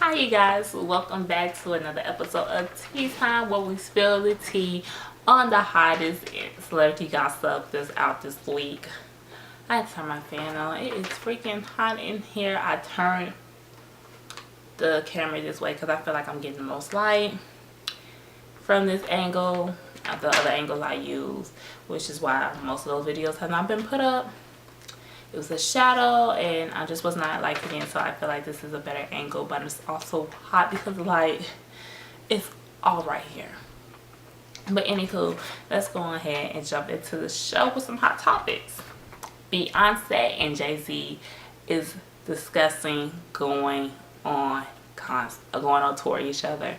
Hi you guys, welcome back to another episode of Tea Time, where we spill the tea on the hottest celebrity gossip that's out this week. I had to turn my fan on. It is freaking hot in here. I turned the camera this way because I feel like I'm getting the most light from this angle. The other angles I use, which is why most of those videos have not been put up. It was a shadow and I just was not liking it, so I feel like this is a better angle, but it's also hot because the light is all right here. But anywho, let's go ahead and jump into the show with some hot topics. Beyonce and Jay-Z is discussing going on tour each other.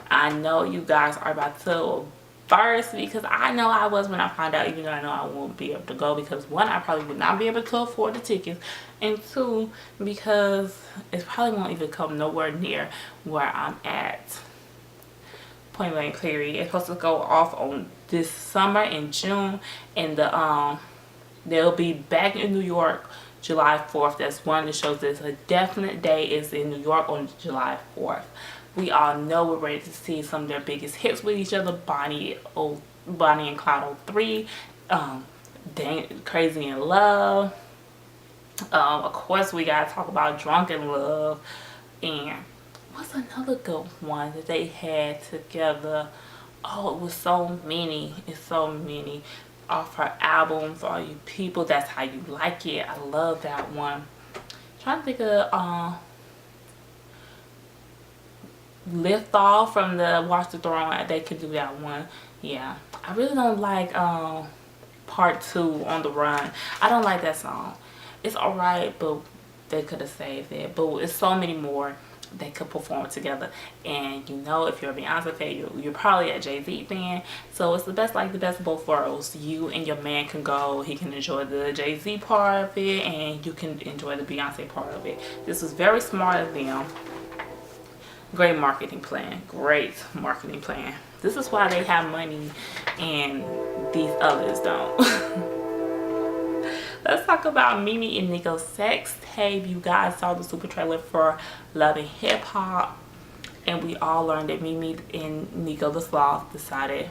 I know you guys are about to burst because I know I was when I found out, even though I know I won't be able to go because one, I probably would not be able to afford the tickets, and two, because it probably won't even come nowhere near where I'm at. Point blank period. It's supposed to go off on this summer in June, and they'll be back in New York July 4th. That's one of the shows that's a definite day is in New York on July 4th. We all know we're ready to see some of their biggest hits with each other. Bonnie and Clyde 03, Crazy in Love. Of course, we gotta talk about Drunk in Love. And what's another good one that they had together? Oh, it was so many. It's so many. Off her album, For All You People, That's How You Like It. I love that one. Trying to think of Lift Off from the Watch the Throne. They could do that one. Yeah, I really don't like Part 2, On the Run. I don't like that song. It's alright, but they could have saved it. But it's so many more they could perform together. And you know, if you're a Beyonce fan, you're probably a Jay-Z fan, so it's the best of both worlds. You and your man can go. He can enjoy the Jay-Z part of it and you can enjoy the Beyonce part of it. This was very smart of them. Great marketing plan. This is why they have money and these others don't. Let's talk about Mimi and Nicole's sex tape. You guys saw the super trailer for Love and Hip Hop, and we all learned that Mimi and Nico the Sloth decided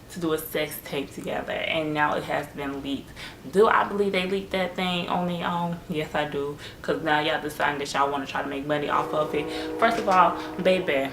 to do a sex tape together, and now it has been leaked. Do I believe they leaked that thing on their own? Yes, I do, because now y'all deciding that y'all want to try to make money off of it. First of all, baby,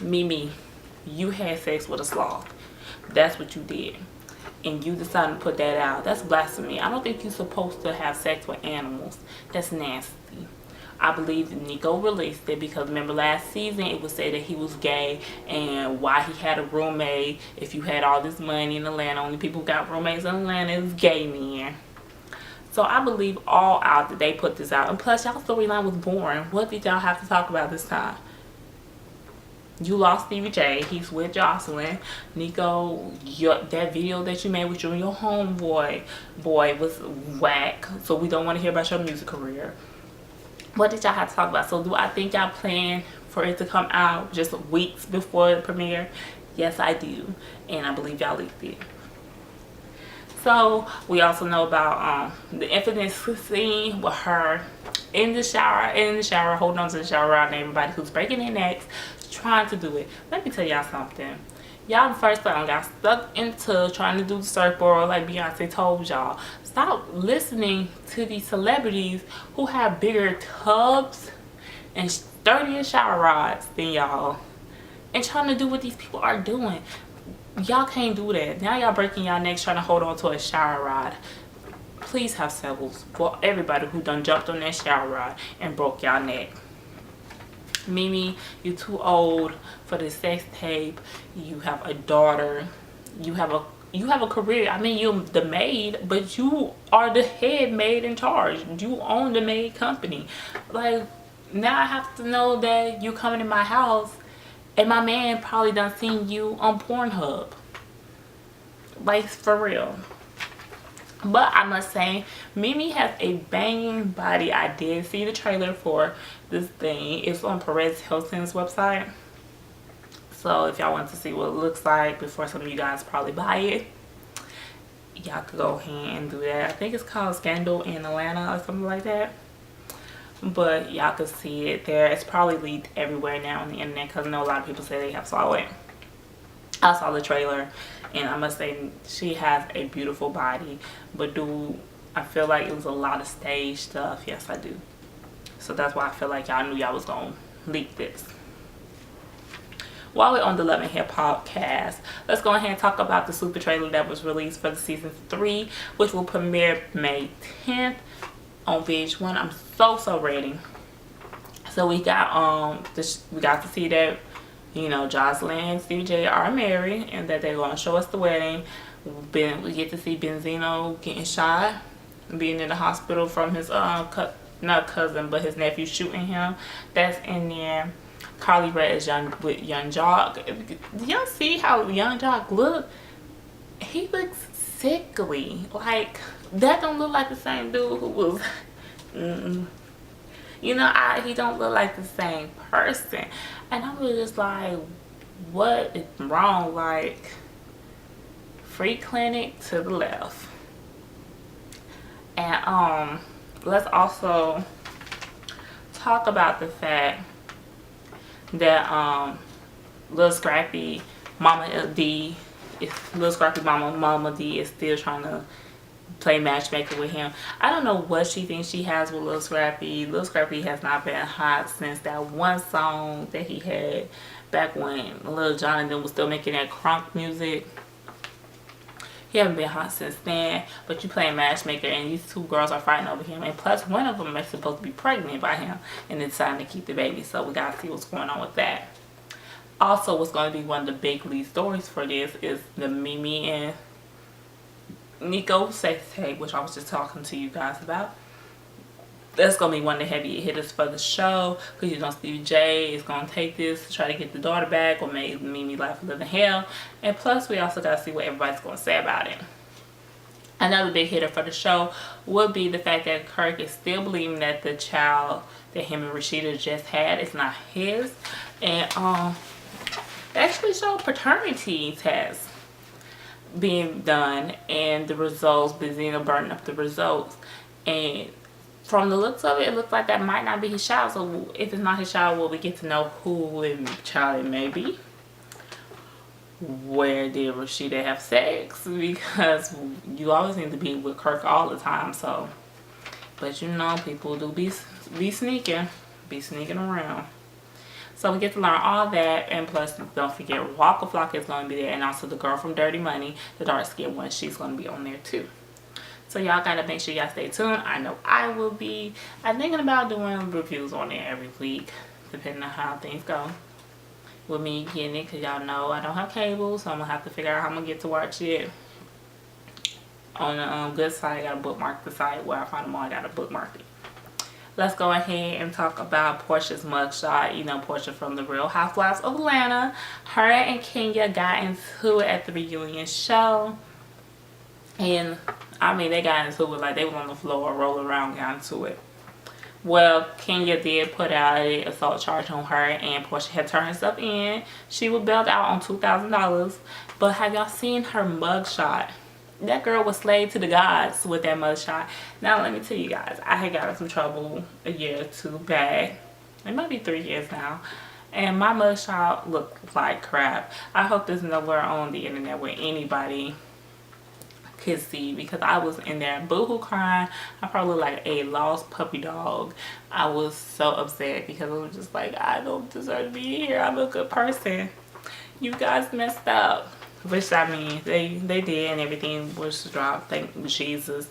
Mimi, you had sex with a sloth. That's what you did, and you decided to put that out. That's blasphemy. I don't think you're supposed to have sex with animals. That's nasty. I believe Nico released it because remember last season it was said that he was gay, and why he had a roommate. If you had all this money in Atlanta, only people who got roommates in Atlanta is gay men. So I believe all out that they put this out. And plus y'all storyline was boring. What did y'all have to talk about this time? You lost Stevie J. He's with Jocelyn. Nico, that video that you made with you and your homeboy was whack. So we don't want to hear about your music career. What did y'all have to talk about? So do I think y'all plan for it to come out just weeks before the premiere? Yes, I do. And I believe y'all leaked it. So we also know about the infamous scene with her in the shower, holding on to the shower rod, and everybody who's breaking their necks trying to do it. Let me tell y'all something. Y'all the first time got stuck into trying to do the surfboard like Beyonce told y'all. Stop listening to these celebrities who have bigger tubs and sturdier shower rods than y'all, and trying to do what these people are doing. Y'all can't do that. Now y'all breaking y'all necks trying to hold on to a shower rod. Please have several for everybody who done jumped on that shower rod and broke y'all neck. Mimi, you too old for the sex tape. You have a daughter. You have a career. I mean, you're the maid, but you are the head maid in charge. You own the maid company. Like, now I have to know that you coming in my house and my man probably done seen you on Pornhub. Like, for real. But I must say, Mimi has a banging body. I did see the trailer for this thing. It's on Perez Hilton's website. So if y'all want to see what it looks like before some of you guys probably buy it, y'all could go ahead and do that. I think it's called Scandal in Atlanta or something like that. but y'all can see it there. It's probably leaked everywhere now on the internet because I know a lot of people say they have saw it. I saw the trailer, and I must say she has a beautiful body, but dude, I feel like it was a lot of stage stuff. Yes, I do. So that's why I feel like y'all knew y'all was gonna leak this. While we're on the Love and Hip Hop cast, let's go ahead and talk about the super trailer that was released for the season 3, which will premiere May 10th on VH1. I'm so ready. So we got we got to see that, you know, Jocelyn and Stevie J are married and that they're gonna show us the wedding. We get to see Benzino getting shot, being in the hospital from his not cousin but his nephew shooting him. That's in there. Carly Rae is with Young Jock. Do y'all see how Young Jock look? He looks sickly. Like, that don't look like the same dude who was you know, he don't look like the same person. And I was just like, what is wrong? Like, free clinic to the left. And let's also talk about the fact that Lil Scrappy Mama D is still trying to play matchmaker with him. I don't know what she thinks she has with Lil Scrappy. Lil Scrappy has not been hot since that one song that he had back when Lil Jon and them was still making that crunk music. He haven't been hot since then, but you playing matchmaker and these two girls are fighting over him, and plus one of them is supposed to be pregnant by him and then deciding to keep the baby, so we gotta see what's going on with that. Also, what's going to be one of the big lead stories for this is the Mimi and Necole sex tape, which I was just talking to you guys about. That's going to be one of the heavy hitters for the show, because you know Stevie J is going to take this to try to get the daughter back or make Mimi life live in hell. And plus, we also got to see what everybody's going to say about it. Another big hitter for the show would be the fact that Kirk is still believing that the child that him and Rashida just had is not his. And they actually showed paternity tests being done and the results, Benzino burning up the results. And from the looks of it, it looks like that might not be his child. So if it's not his child, will we get to know who child it may be? Where did Rashida have sex? Because you always need to be with Kirk all the time. So, but you know, people do be sneaking around. So we get to learn all that, and plus don't forget Waka Flocka is going to be there, and also the girl from Dirty Money, the dark skinned one, she's going to be on there too. So y'all gotta make sure y'all stay tuned. I know I will be. I'm thinking about doing reviews on there every week, depending on how things go with me getting it, because y'all know I don't have cable, so I'm gonna have to figure out how I'm gonna get to watch it on a good site. I gotta bookmark the site where I find them all. I gotta bookmark it. Let's go ahead and talk about Portia's mugshot. You know, Portia from the Real Housewives of Atlanta. Her and Kenya got into it at the reunion show. And, I mean, they got into it like they was on the floor, rolling around, got into it. Well, Kenya did put out an assault charge on her, and Portia had turned herself in. She was bailed out on $2,000. But have y'all seen her mugshot? That girl was slave to the gods with that mugshot. Now let me tell you guys, I had got in some trouble a year or two back. It might be 3 years now. And my mugshot looked like crap. I hope there's nowhere on the internet where anybody could see, because I was in there boohoo crying. I probably looked like a lost puppy dog. I was so upset because I was just like, I don't deserve to be here. I'm a good person. You guys messed up. Which, I mean, they did, and everything was dropped, thank Jesus.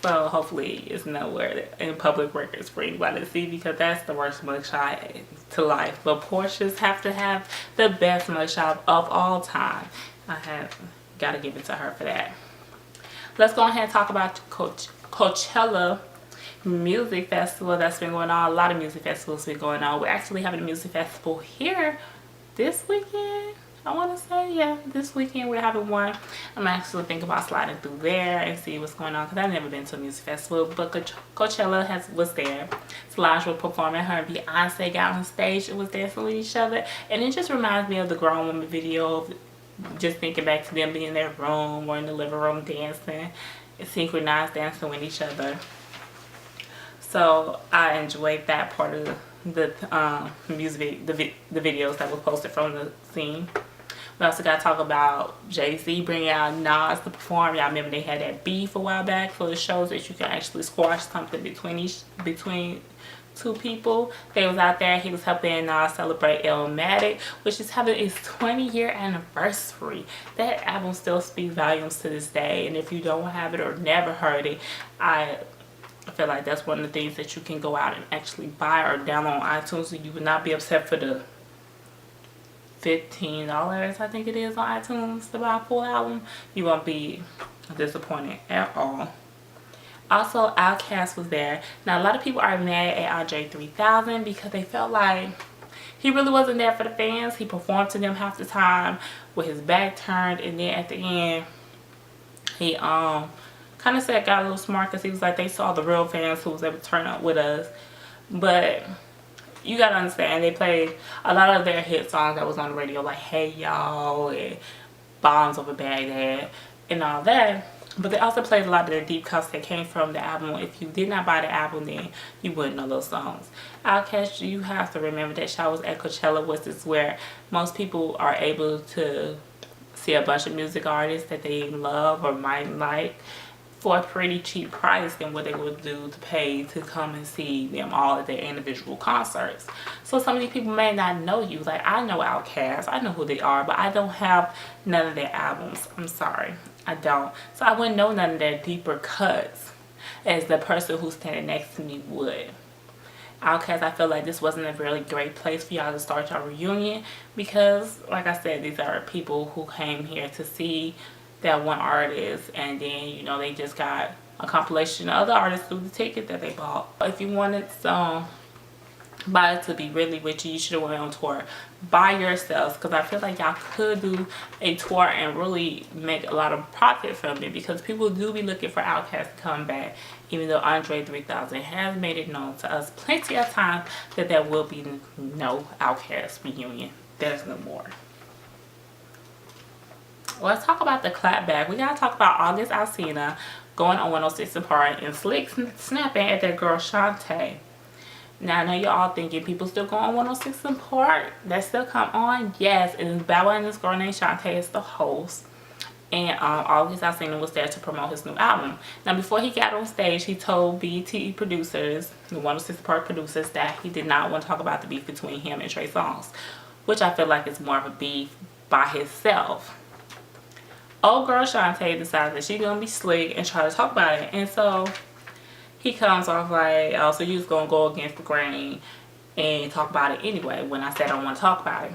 So hopefully it's nowhere in public records for anybody to see, because that's the worst mugshot to life. But Portia's have to have the best mugshot of all time. I have got to give it to her for that. Let's go ahead and talk about Coachella Music Festival that's been going on. A lot of music festivals been going on. We're actually having a music festival here this weekend. I want to say, yeah, this weekend we're having one. I'm actually thinking about sliding through there and see what's going on, because I've never been to a music festival. But Coachella was there. Solange was performing. Her and Beyonce got on stage and was dancing with each other. And it just reminds me of the Grown Woman video, of just thinking back to them being in their room or in the living room dancing, synchronized dancing with each other. So I enjoyed that part of the music, the videos that was posted from the scene. We also got to talk about Jay-Z bringing out Nas to perform. Y'all remember they had that beef a while back, so it shows that you can actually squash something between two people. They was out there. He was helping Nas celebrate Illmatic, which is having its 20-year anniversary. That album still speaks volumes to this day, and if you don't have it or never heard it, I feel like that's one of the things that you can go out and actually buy or download on iTunes, and you would not be upset for the $15 I think it is on iTunes to buy a full album. You won't be disappointed at all. Also, Outkast was there. Now, a lot of people are mad at Andre 3000 because they felt like he really wasn't there for the fans. He performed to them half the time with his back turned, and then at the end, he kind of said got a little smart because he was like, they saw the real fans who was able to turn up with us. But you gotta understand, they played a lot of their hit songs that was on the radio, like Hey Y'all and Bombs Over Baghdad and all that. But they also played a lot of their deep cuts that came from the album. If you did not buy the album, then you wouldn't know those songs. Outkast, you have to remember that show was at Coachella, which is where most people are able to see a bunch of music artists that they love or might like for a pretty cheap price than what they would do to pay to come and see them all at their individual concerts. So some of these people may not know you. Like, I know Outkast, I know who they are, but I don't have none of their albums. I'm sorry, I don't. So I wouldn't know none of their deeper cuts as the person who's standing next to me would. Outkast, I feel like this wasn't a really great place for y'all to start your reunion because, like I said, these are people who came here to see that one artist, and then, you know, they just got a compilation of other artists through the ticket that they bought. If you wanted somebody to be really with you, you should have went on tour by yourselves, because I feel like y'all could do a tour and really make a lot of profit from it, because people do be looking for Outkast to come back, even though Andre 3000 has made it known to us plenty of times that there will be no Outkast reunion. There's no more. Let's talk about the clapback. We gotta talk about August Alsina going on 106 & Park and slick snapping at that girl Shantae. Now, I know you're all thinking people still go on 106 & Park. That still come on? Yes, and Bow Wow and this girl named Shantae is the host. And August Alsina was there to promote his new album. Now, before he got on stage, he told BET producers, the 106 & Park producers, that he did not want to talk about the beef between him and Trey Songz, which I feel like is more of a beef by himself. Old girl Shantae decides that she's gonna be slick and try to talk about it, and so he comes off like, oh, so you just gonna go against the grain and talk about it anyway when I said I don't want to talk about it.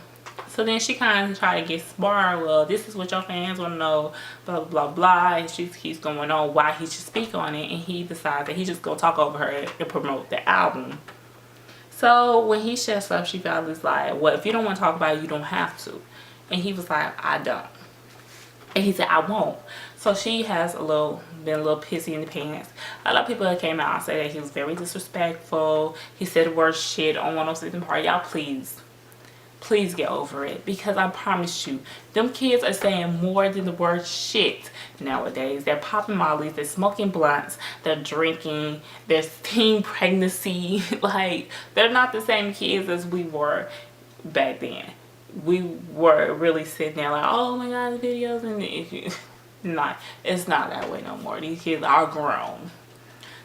So then she kind of try to get smart. Well, this is what your fans want to know, blah blah blah, and she keeps going on why he should speak on it, and he decides that he's just gonna talk over her and promote the album. So when he shuts up, she was like, well, if you don't want to talk about it, you don't have to. And he was like, I don't. And he said, I won't. So she has been a little pissy in the pants. A lot of people came out and said that he was very disrespectful. He said the word shit on 106 & Park. Y'all please get over it. Because I promise you, them kids are saying more than the word shit nowadays. They're popping mollies, they're smoking blunts, they're drinking, there's teen pregnancy. Like, they're not the same kids as we were back then. We were really sitting there like, oh my god, the videos, and it's not that way no more. These kids are grown.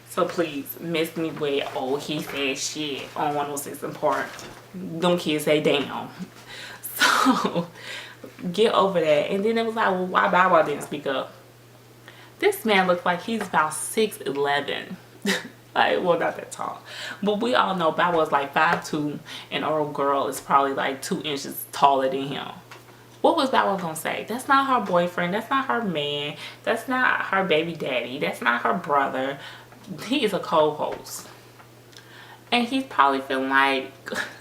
So please, miss me with, oh, he said shit on 106 & Park. Them kids say damn. So get over that. And then it was like, well, why Bow Wow didn't speak up? This man looks like he's about 6'11". Like, well, not that tall, but we all know Bow Wow's like 5'2", and our girl is probably like 2 inches taller than him. What was Bow Wow gonna say? That's not her boyfriend, that's not her man, that's not her baby daddy, that's not her brother. He is a co-host, and he's probably feeling like,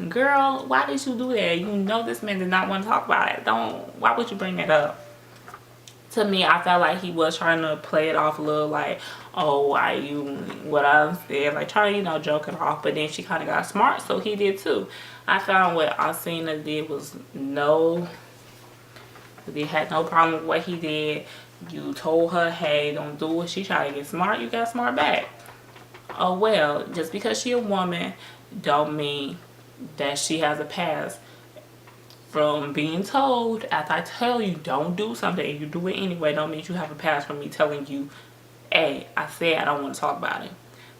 girl, why did you do that? You know this man did not want to talk about it. Why would you bring that up? To me, I felt like he was trying to play it off a little like, oh, why you, what I said, like trying to, you know, joke it off. But then she kind of got smart, so he did too. I found what Alsina did was they had no problem with what he did. You told her, hey, don't do it. She tried to get smart, you got smart back. oh well, just because she a woman don't mean that she has a past. From being told, after I tell you don't do something and you do it anyway, don't mean you have a past from me telling you, hey, I said I don't want to talk about it.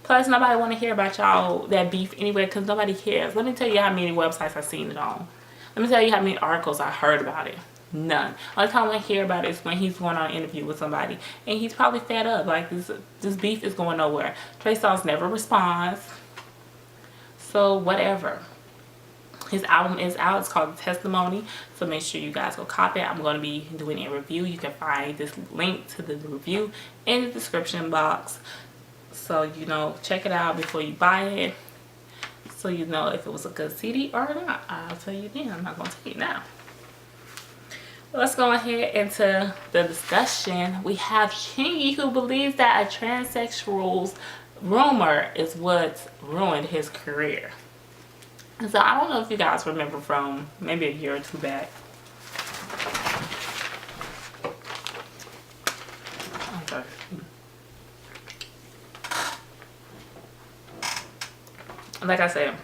Plus, nobody want to hear about y'all that beef anyway, because nobody cares. Let me tell you how many websites I've seen it on. Let me tell you how many articles I heard about it. None. Only time I hear about it is when he's going on an interview with somebody, and he's probably fed up. Like, this beef is going nowhere. Trey Songz never responds. So, whatever. His album is out. It's called Testimony. So make sure you guys go copy it. I'm going to be doing a review. You can find this link to the review in the description box. So, you know, check it out before you buy it. So you know if it was a good CD or not. I'll tell you then. I'm not going to tell you now. Let's go ahead into the discussion. We have Chingy, who believes that a transsexual's rumor is what ruined his career. So I don't know if you guys remember from maybe a year or two back. Okay. Like I said,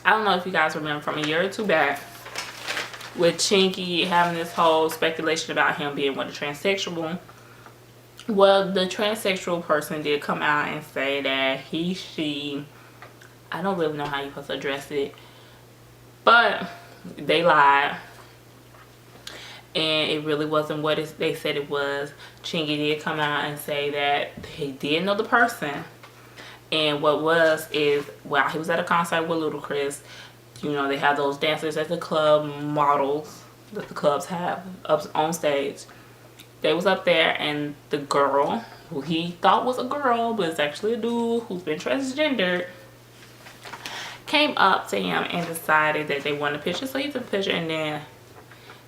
I don't know if you guys remember from a year or two back with Chingy having this whole speculation about him being with a transsexual. Well, the transsexual person did come out and say that she, I don't really know how you're supposed to address it, but they lied and it really wasn't what they said it was. Chingy did come out and say that he did know the person, and what was is, while he was at a concert with Ludacris, you know, they have those dancers at the club, models that the clubs have up on stage. They was up there, and the girl, who he thought was a girl but it's actually a dude who's been transgendered, came up to him and decided that they wanted a picture. So he took a picture, and then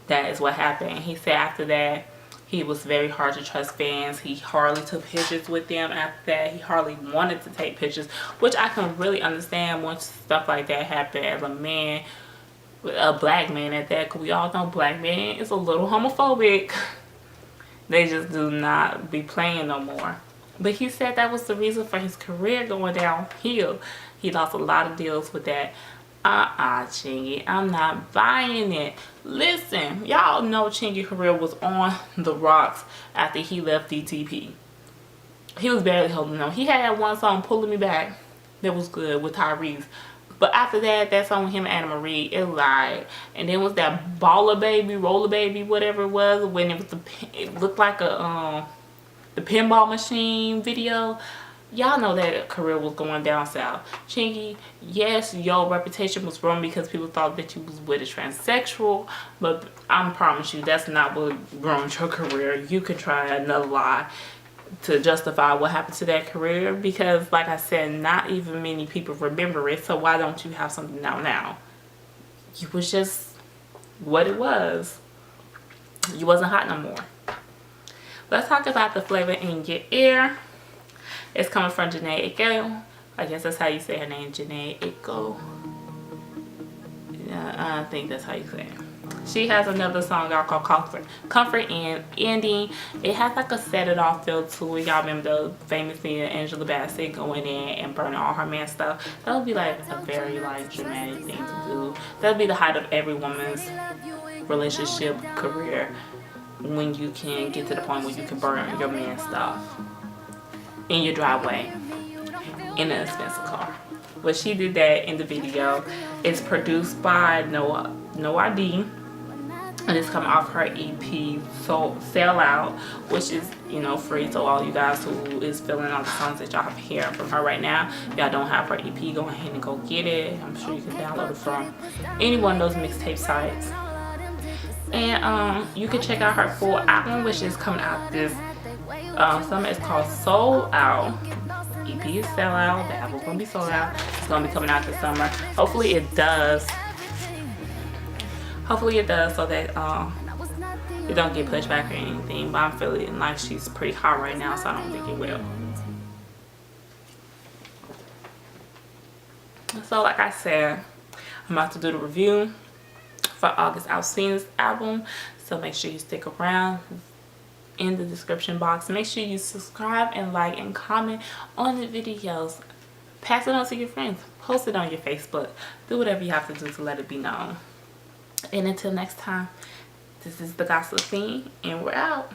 that is what happened. He said after that he was very hard to trust fans. He hardly took pictures with them after that. He hardly wanted to take pictures, which I can really understand once stuff like that happened as a man, a black man at that, because we all know black man is a little homophobic. They just do not be playing no more. But he said that was the reason for his career going downhill. He lost a lot of deals with that. Chingy, I'm not buying it. Listen, y'all know Chingy's career was on the rocks after he left DTP. He was barely holding on. He had one song, Pulling Me Back, that was good with Tyrese. But after that, that song with him and Anna Marie, it lied. And then was that Baller Baby, Roller Baby, whatever it was, when it was it looked like a the pinball machine video. Y'all know that career was going down south. Chingy, yes, your reputation was wrong because people thought that you was with a transsexual, but I promise you that's not what ruined your career. You can try another lie to justify what happened to that career, because like I said, not even many people remember it. So why don't you have something now? You was just what it was. You wasn't hot no more. Let's talk about the flavor in your ear. It's coming from Jhene Aiko. I guess that's how you say her name, Jhene Aiko. Yeah, I think that's how you say it. She has another song out called Comfort and Ending. It has like a set it off feel to it. Y'all remember the famous scene of Angela Bassett going in and burning all her man stuff? That would be like a very like dramatic thing to do. That would be the height of every woman's relationship career, when you can get to the point where you can burn your man stuff in your driveway in an expensive car. But she did that in the video. It's produced by No ID, and it's coming off her EP Sell Out, which is, you know, free. So all you guys who is feeling all the songs that y'all have hearing from her right now, if y'all don't have her EP, go ahead and go get it. I'm sure you can download it from any one of those mixtape sites. And you can check out her full album, which is coming out this summer. It's called Soul Out. EP is Sell Out. The album's gonna be sold out. It's gonna be coming out this summer. Hopefully it does. Hopefully it does, so that it don't get pushed back or anything. But I'm feeling like she's pretty hot right now, so I don't think it will. So like I said, I'm about to do the review for August Alsina's album, so make sure you stick around. in the description box. Make sure you subscribe and like and comment on the videos. Pass it on to your friends. Post it on your Facebook. Do whatever you have to do to let it be known. And until next time, this is the Gossip Scene, and we're out.